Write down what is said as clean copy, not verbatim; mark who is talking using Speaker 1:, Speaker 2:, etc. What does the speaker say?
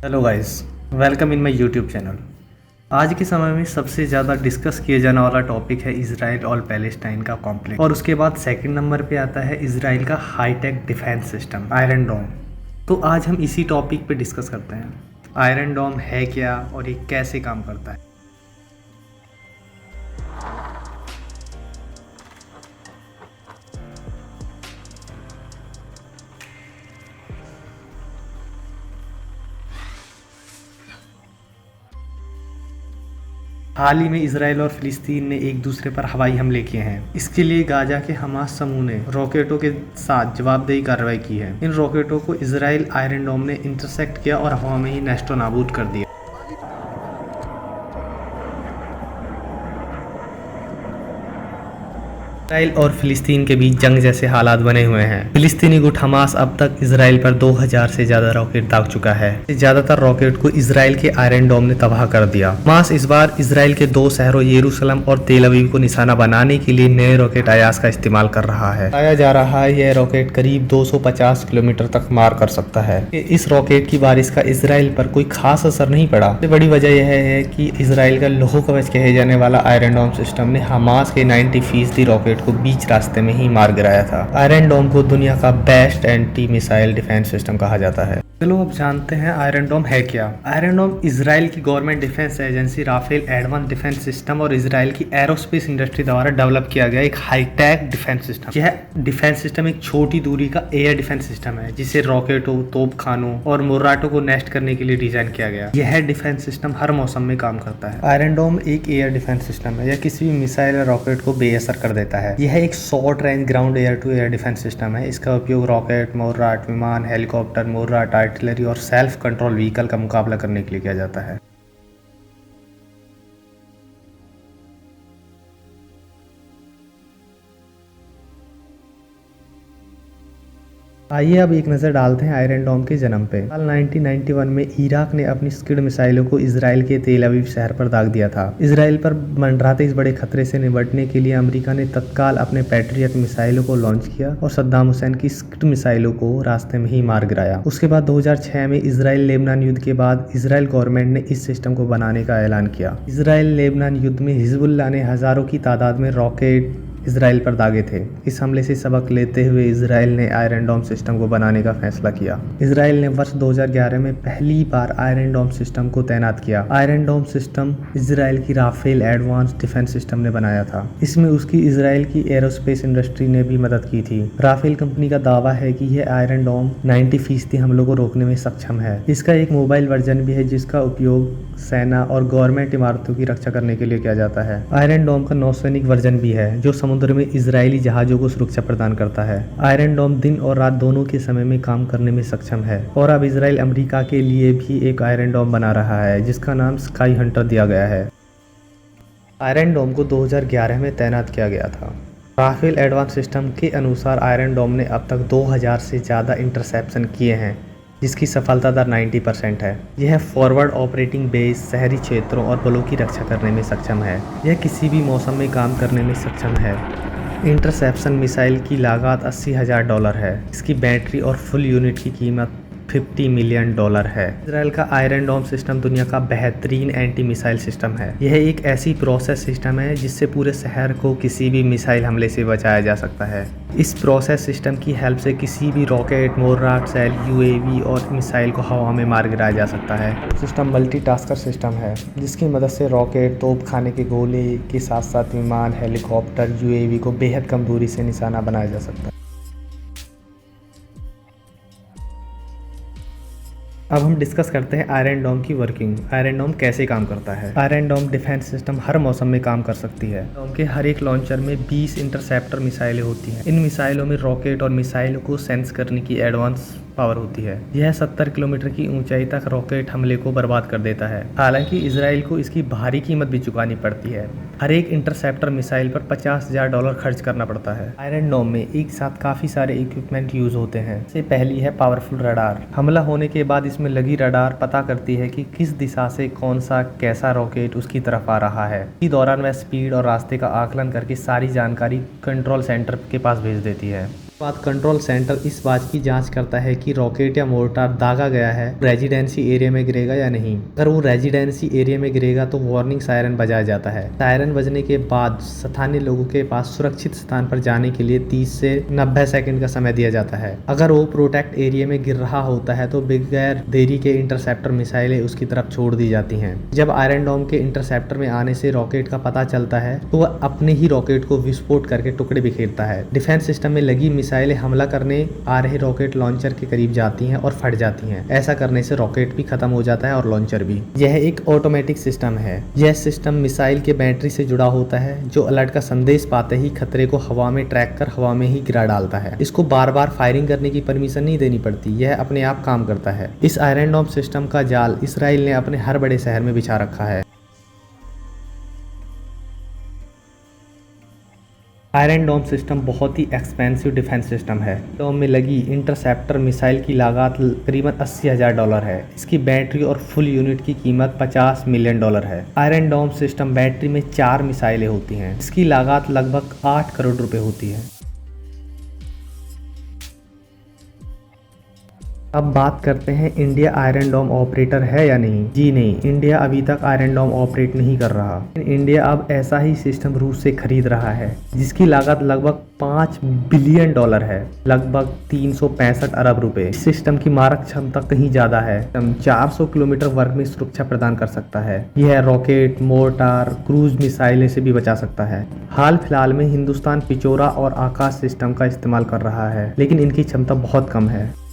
Speaker 1: Hello guys, welcome in my YouTube channel. आज के समय में सबसे ज़्यादा डिस्कस किया जाने वाला टॉपिक है इजराइल और पैलेस्टाइन का कॉन्फ्लिक्ट, और उसके बाद सेकंड नंबर पे आता है इजराइल का हाईटेक डिफेंस सिस्टम आयरन डोम। तो आज हम इसी टॉपिक पे डिस्कस करते हैं आयरन डोम है क्या और ये कैसे काम करता है। हाल ही में इसराइल और फिलिस्तीन ने एक दूसरे पर हवाई हमले किए हैं। इसके लिए गाजा के हमास समूह ने रॉकेटों के साथ जवाबदेही कार्रवाई की है। इन रॉकेटों को इसराइल आयरन डोम ने इंटरसेप्ट किया और हवा में ही नेस्तो नाबूद कर दिया। इसराइल और फिलिस्तीन के बीच जंग जैसे हालात बने हुए हैं। फिलिस्तीनी गुट हमास अब तक इसराइल पर 2000 से ज्यादा रॉकेट दाग चुका है। ज्यादातर रॉकेट को इसराइल के आयरन डोम ने तबाह कर दिया। हमास इस बार इसराइल के 2 शहरों यरूशलेम और तेल अवीव को निशाना बनाने के लिए नए रॉकेट अयाज का इस्तेमाल कर रहा है। बताया जा रहा है यह रॉकेट करीब 250 किलोमीटर तक मार कर सकता है। इस रॉकेट की बारिश का इसराइल पर कोई खास असर नहीं पड़ा। सबसे बड़ी वजह यह है कि इसराइल का लोह कवच कहे जाने वाला आयरन डोम सिस्टम ने हमास के 90% रॉकेट को बीच रास्ते में ही मार गिराया था। आयरन डोम को दुनिया का best anti missile defence system कहा जाता है। चलो अब जानते हैं आयरन डोम है क्या। आयरन डोम इसराइल की government defence agency Rafael advance defence system और इसराइल की एरोस्पेस इंडस्ट्री द्वारा डेवलप किया गया एक हाईटेक डिफेंस सिस्टम। यह डिफेंस सिस्टम एक छोटी दूरी का एयर डिफेंस सिस्टम है जिसे रॉकेटों, तोपखानों और मोर्टारों को नेस्ट करने के लिए डिजाइन किया गया। यह डिफेंस सिस्टम हर मौसम में काम करता है। आयरन डोम एक एयर डिफेंस सिस्टम है। यह किसी भी मिसाइल या रॉकेट को बेअसर कर देता है। यह एक short range ground air to air defence system है। इसका उपयोग रॉकेट, मोर्टार, विमान, हेलीकॉप्टर, मोर्टार, आर्टिलरी और सेल्फ कंट्रोल व्हीकल का मुकाबला करने के लिए किया जाता है। आइए अब एक नज़र डालते हैं आयरन डोम के जन्म पे। साल 1991 में इराक ने अपनी स्किड मिसाइलों को इसराइल के तेल अवीव शहर पर दाग दिया था। इसराइल पर मंडराते इस बड़े खतरे से निपटने के लिए अमेरिका ने तत्काल अपने पैट्रियट मिसाइलों को लॉन्च किया और सद्दाम हुसैन की स्किड मिसाइलों को रास्ते में ही मार गिराया। उसके बाद 2006 में इसराइल लेबनान युद्ध के बाद इसराइल गवर्नमेंट ने इस सिस्टम को बनाने का ऐलान किया। इसराइल लेबनान युद्ध में हिजबुल्लाह ने हजारों की तादाद में रॉकेट इसराइल पर दागे थे। इस हमले से सबक लेते हुए इसराइल ने आयरन डोम सिस्टम को बनाने का फैसला किया। इसराइल ने वर्ष 2011 में पहली बार आयरन डोम सिस्टम को तैनात किया। आयरन डोम सिस्टम इसराइल की राफेल एडवांस डिफेंस सिस्टम ने बनाया था। इसमें उसकी इसराइल की एरोस्पेस इंडस्ट्री ने भी मदद की थी। राफेल कंपनी का दावा है कि यह आयरन डोम 90% हमलों को रोकने में सक्षम है। इसका एक मोबाइल वर्जन भी है जिसका उपयोग सेना और गवर्नमेंट इमारतों की रक्षा करने के लिए किया जाता है। आयरन डोम का नौसैनिक वर्जन भी है जो समुद्र में इजरायली जहाजों को सुरक्षा प्रदान करता है। आयरन डोम दिन और रात दोनों के समय में काम करने में सक्षम है और अब इसराइल अमेरिका के लिए भी एक आयरन डोम बना रहा है जिसका नाम स्काई हंटर दिया गया है। आयरन डोम को 2011 में तैनात किया गया था। राफेल एडवांस सिस्टम के अनुसार आयरन डोम ने अब तक 2000 से ज़्यादा इंटरसेप्शन किए हैं जिसकी सफलता दर 90% है। यह फॉरवर्ड ऑपरेटिंग बेस, शहरी क्षेत्रों और बलों की रक्षा करने में सक्षम है। यह किसी भी मौसम में काम करने में सक्षम है। इंटरसेप्शन मिसाइल की लागत $80,000 है। इसकी बैटरी और फुल यूनिट की कीमत $50 मिलियन है। इसराइल का आयरन डोम सिस्टम दुनिया का बेहतरीन एंटी मिसाइल सिस्टम है। यह एक ऐसी प्रोसेस सिस्टम है जिससे पूरे शहर को किसी भी मिसाइल हमले से बचाया जा सकता है। इस प्रोसेस सिस्टम की हेल्प से किसी भी रॉकेट, मोर्टार सेल, यूएवी और मिसाइल को हवा में मार गिराया जा सकता है। सिस्टम मल्टीटास्कर सिस्टम है जिसकी मदद से रॉकेट, तोपखाने के गोले के साथ साथ विमान, हेलीकॉप्टर, यूएवी को बेहद कम दूरी से निशाना बनाया जा सकता है। अब हम डिस्कस करते हैं आयरन डोम की वर्किंग। आयरन डोम कैसे काम करता है। आयरन डोम डिफेंस सिस्टम हर मौसम में काम कर सकती है। डोम के हर एक लॉन्चर में 20 इंटरसेप्टर मिसाइलें होती हैं। इन मिसाइलों में रॉकेट और मिसाइलों को सेंस करने की एडवांस पावर होती है। यह 70 किलोमीटर की ऊंचाई तक रॉकेट हमले को बर्बाद कर देता है। हालांकि इसराइल को इसकी भारी कीमत भी चुकानी पड़ती है। हर एक इंटरसेप्टर मिसाइल पर $50,000 खर्च करना पड़ता है। आयरन डोम में एक साथ काफी सारे इक्विपमेंट यूज होते हैं। इससे पहली है पावरफुल रडार। हमला होने के बाद इसमें लगी रडार पता करती है कि किस दिशा से कौन सा कैसा रॉकेट उसकी तरफ आ रहा है। इसी दौरान वह स्पीड और रास्ते का आकलन करके सारी जानकारी कंट्रोल सेंटर के पास भेज देती है। बाद कंट्रोल सेंटर इस बात की जांच करता है कि रॉकेट या मोर्टार दागा गया है रेजिडेंसी एरिया में गिरेगा या नहीं। अगर वो रेजिडेंसी एरिया में गिरेगा तो वार्निंग सायरन बजाया जाता है। सायरन बजने के बाद स्थानीय लोगों के पास सुरक्षित स्थान पर जाने के लिए 30 से 90 सेकंड का समय दिया जाता है। अगर वो प्रोटेक्ट एरिया में गिर रहा होता है तो बगैर देरी के इंटरसेप्टर मिसाइलें उसकी तरफ छोड़ दी जाती हैं। जब आयरन डोम के इंटरसेप्टर में आने से रॉकेट का पता चलता है तो वह अपने ही रॉकेट को विस्फोट करके टुकड़े बिखेरता है। डिफेंस सिस्टम में लगी मिसाइलें हमला करने आ रहे रॉकेट लॉन्चर के करीब जाती हैं और फट जाती हैं। ऐसा करने से रॉकेट भी खत्म हो जाता है और लॉन्चर भी। यह एक ऑटोमेटिक सिस्टम है। यह सिस्टम मिसाइल के बैटरी से जुड़ा होता है जो अलर्ट का संदेश पाते ही खतरे को हवा में ट्रैक कर हवा में ही गिरा डालता है। इसको बार बार फायरिंग करने की परमिशन नहीं देनी पड़ती, यह अपने आप काम करता है। इस आयरन डोम सिस्टम का जाल इसराइल ने अपने हर बड़े शहर में बिछा रखा है। आयरन डोम सिस्टम बहुत ही एक्सपेंसिव डिफेंस सिस्टम है। डोम में लगी इंटरसेप्टर मिसाइल की लागत करीबन $80,000 है। इसकी बैटरी और फुल यूनिट की कीमत $50 मिलियन है। आयरन डोम सिस्टम बैटरी में 4 मिसाइलें होती हैं। इसकी लागत लगभग 8 करोड़ रुपए होती है। अब बात करते हैं इंडिया आयरन डोम ऑपरेटर है या नहीं। जी नहीं, इंडिया अभी तक आयरन डोम ऑपरेट नहीं कर रहा। इंडिया अब ऐसा ही सिस्टम रूस से खरीद रहा है जिसकी लागत लगभग $5 बिलियन है, लगभग 365 अरब रुपए। इस सिस्टम की मारक क्षमता कहीं ज्यादा है। 400 किलोमीटर वर्ग में सुरक्षा प्रदान कर सकता है। यह रॉकेट, मोर्टार, क्रूज मिसाइलें से भी बचा सकता है। हाल फिलहाल में हिंदुस्तान पिचोरा और आकाश सिस्टम का इस्तेमाल कर रहा है, लेकिन इनकी क्षमता बहुत कम है।